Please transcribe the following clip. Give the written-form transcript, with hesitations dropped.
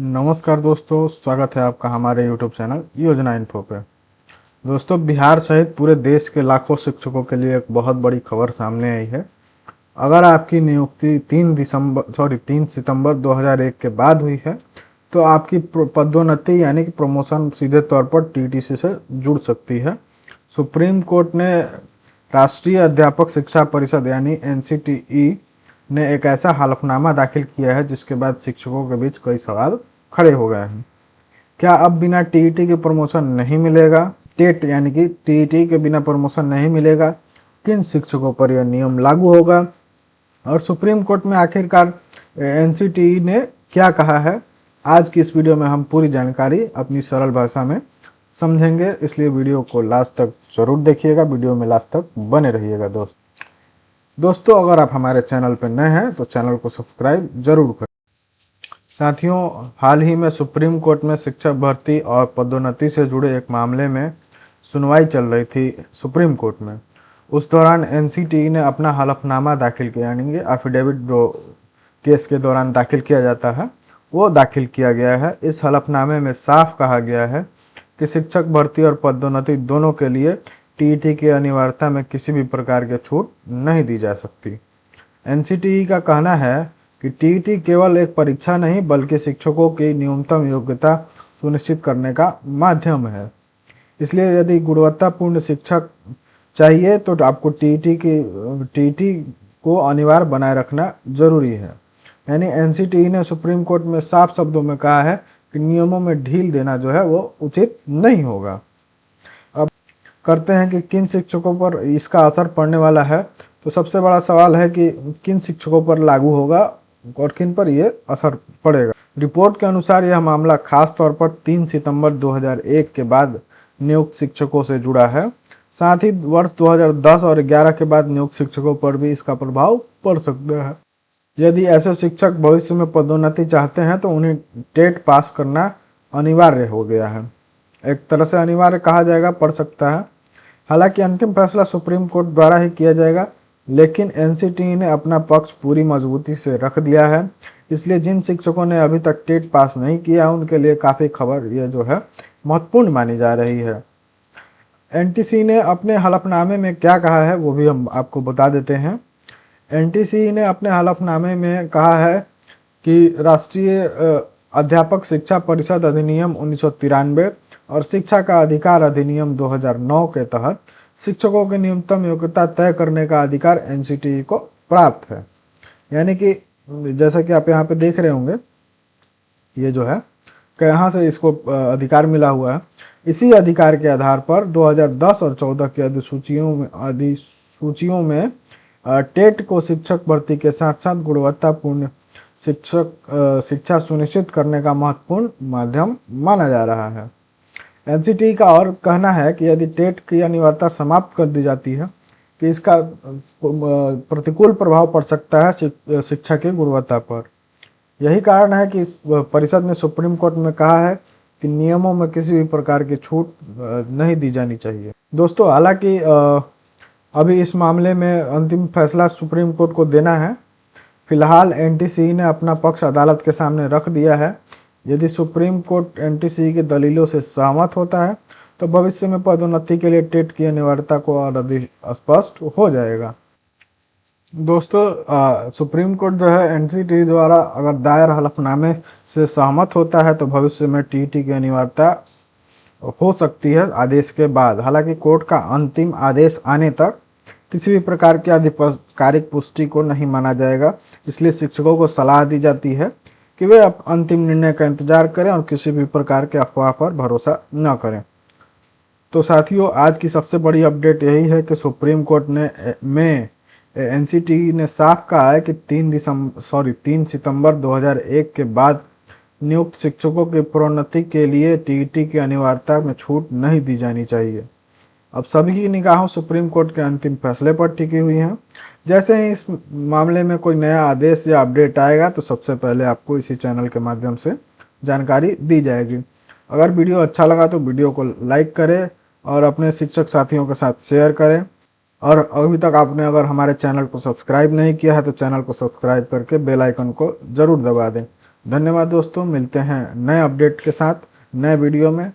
नमस्कार दोस्तों, स्वागत है आपका हमारे YouTube चैनल योजना इन्फो पे। दोस्तों, बिहार सहित पूरे देश के लाखों शिक्षकों के लिए एक बहुत बड़ी खबर सामने आई है। अगर आपकी नियुक्ति 3 सितंबर 2001 के बाद हुई है तो आपकी पदोन्नति यानी कि प्रमोशन सीधे तौर पर टीटीसी से जुड़ सकती है। सुप्रीम कोर्ट ने राष्ट्रीय अध्यापक शिक्षा परिषद यानी एनसीटीई ने एक ऐसा हलफनामा दाखिल किया है जिसके बाद शिक्षकों के बीच कई सवाल खड़े हो गए हैं। क्या अब बिना टीईटी के प्रमोशन नहीं मिलेगा? टेट यानी कि टीईटी के बिना प्रमोशन नहीं मिलेगा? किन शिक्षकों पर यह नियम लागू होगा? और सुप्रीम कोर्ट में आखिरकार एनसीटीई ने क्या कहा है? आज की इस वीडियो में हम पूरी जानकारी अपनी सरल भाषा में समझेंगे, इसलिए वीडियो को लास्ट तक जरूर देखिएगा। वीडियो में लास्ट तक बने रहिएगा। दोस्तों, अगर आप हमारे चैनल पर नए हैं तो चैनल को सब्सक्राइब जरूर करें। साथियों, हाल ही में सुप्रीम कोर्ट में शिक्षक भर्ती और पदोन्नति से जुड़े एक मामले में सुनवाई चल रही थी सुप्रीम कोर्ट में। उस दौरान एनसीटीई ने अपना हलफनामा दाखिल किया, यानी कि एफिडेविट जो केस के दौरान दाखिल किया जाता है वो दाखिल किया गया है। इस हलफनामे में साफ कहा गया है कि शिक्षक भर्ती और पदोन्नति दोनों के लिए टीईटी की अनिवार्यता में किसी भी प्रकार की छूट नहीं दी जा सकती। एनसीटीई का कहना है कि टीईटी केवल एक परीक्षा नहीं बल्कि शिक्षकों की न्यूनतम योग्यता सुनिश्चित करने का माध्यम है। इसलिए यदि गुणवत्तापूर्ण शिक्षक चाहिए तो आपको टीईटी को अनिवार्य बनाए रखना जरूरी है। यानी एनसीटीई ने सुप्रीम कोर्ट में साफ शब्दों में कहा है कि नियमों में ढील देना जो है वो उचित नहीं होगा। अब करते हैं कि किन शिक्षकों पर इसका असर पड़ने वाला है। तो सबसे बड़ा सवाल है कि किन शिक्षकों पर लागू होगा और किन पर यह असर पड़ेगा। रिपोर्ट के अनुसार यह मामला खास तौर पर 3 सितंबर 2001 के बाद नियुक्त शिक्षकों से जुड़ा है। साथ ही वर्ष 2010 और 11 के बाद नियुक्त शिक्षकों पर भी इसका प्रभाव पड़ सकता है। यदि ऐसे शिक्षक भविष्य में पदोन्नति चाहते हैं तो उन्हें टेट पास करना अनिवार्य हो गया है। एक तरह से अनिवार्य कहा जाएगा, पड़ सकता है। हालांकि अंतिम फैसला सुप्रीम कोर्ट द्वारा ही किया जाएगा, लेकिन एनसीटीई ने अपना पक्ष पूरी मजबूती से रख दिया है। इसलिए जिन शिक्षकों ने अभी तक टेट पास नहीं किया उनके लिए काफ़ी खबर यह जो है महत्वपूर्ण मानी जा रही है। एनटीसी ने अपने हलफनामे में क्या कहा है वो भी हम आपको बता देते हैं। एनटीसी ने अपने हलफनामे में कहा है कि राष्ट्रीय अध्यापक शिक्षा परिषद अधिनियम 1993 और शिक्षा का अधिकार अधिनियम 2009 के तहत शिक्षकों की न्यूनतम योग्यता तय करने का अधिकार एनसीटीई को प्राप्त है। यानी कि जैसा कि आप यहाँ पे देख रहे होंगे, ये जो है कहाँ से इसको अधिकार मिला हुआ है। इसी अधिकार के आधार पर 2010 और 14 की अधिसूचियों में टेट को शिक्षक भर्ती के साथ साथ गुणवत्तापूर्ण शिक्षा सुनिश्चित करने का महत्वपूर्ण माध्यम माना जा रहा है। एनसीटीई का और कहना है कि यदि टेट की अनिवार्यता समाप्त कर दी जाती है कि इसका प्रतिकूल प्रभाव पड़ सकता है शिक्षा की गुणवत्ता पर। यही कारण है कि इस परिषद ने सुप्रीम कोर्ट में कहा है कि नियमों में किसी भी प्रकार की छूट नहीं दी जानी चाहिए। दोस्तों, हालांकि अभी इस मामले में अंतिम फैसला सुप्रीम कोर्ट को देना है। फिलहाल एनटीसी ने अपना पक्ष अदालत के सामने रख दिया है। यदि सुप्रीम कोर्ट एनटीसी की दलीलों से सहमत होता है तो भविष्य में पदोन्नति के लिए टेट की अनिवार्यता को और अधिक स्पष्ट हो जाएगा। दोस्तों, सुप्रीम कोर्ट जो है एनसीटीई द्वारा अगर दायर हलफनामे से सहमत होता है तो भविष्य में टीटी की अनिवार्यता हो सकती है आदेश के बाद। हालांकि कोर्ट का अंतिम आदेश आने तक किसी भी प्रकार की आधिकारिक पुष्टि को नहीं माना जाएगा। इसलिए शिक्षकों को सलाह दी जाती है कि वे अंतिम निर्णय का इंतजार करें और किसी भी प्रकार के अफवाह पर भरोसा न करें। तो साथियों, आज की सबसे बड़ी अपडेट यही है कि सुप्रीम कोर्ट में एनसीटीई ने साफ कहा है कि 3 सितंबर 2001 के बाद नियुक्त शिक्षकों की प्रोन्नति के लिए टीईटी की अनिवार्यता में छूट नहीं दी जानी चाहिए। अब सभी की निगाहों सुप्रीम कोर्ट के अंतिम फैसले पर टिकी हुई हैं। जैसे ही इस मामले में कोई नया आदेश या अपडेट आएगा तो सबसे पहले आपको इसी चैनल के माध्यम से जानकारी दी जाएगी। अगर वीडियो अच्छा लगा तो वीडियो को लाइक करें और अपने शिक्षक साथियों के साथ शेयर करें। और अभी तक आपने अगर हमारे चैनल को सब्सक्राइब नहीं किया है तो चैनल को सब्सक्राइब करके बेल आइकन को ज़रूर दबा दें धन्यवाद दोस्तों, मिलते हैं नए अपडेट के साथ नए वीडियो में।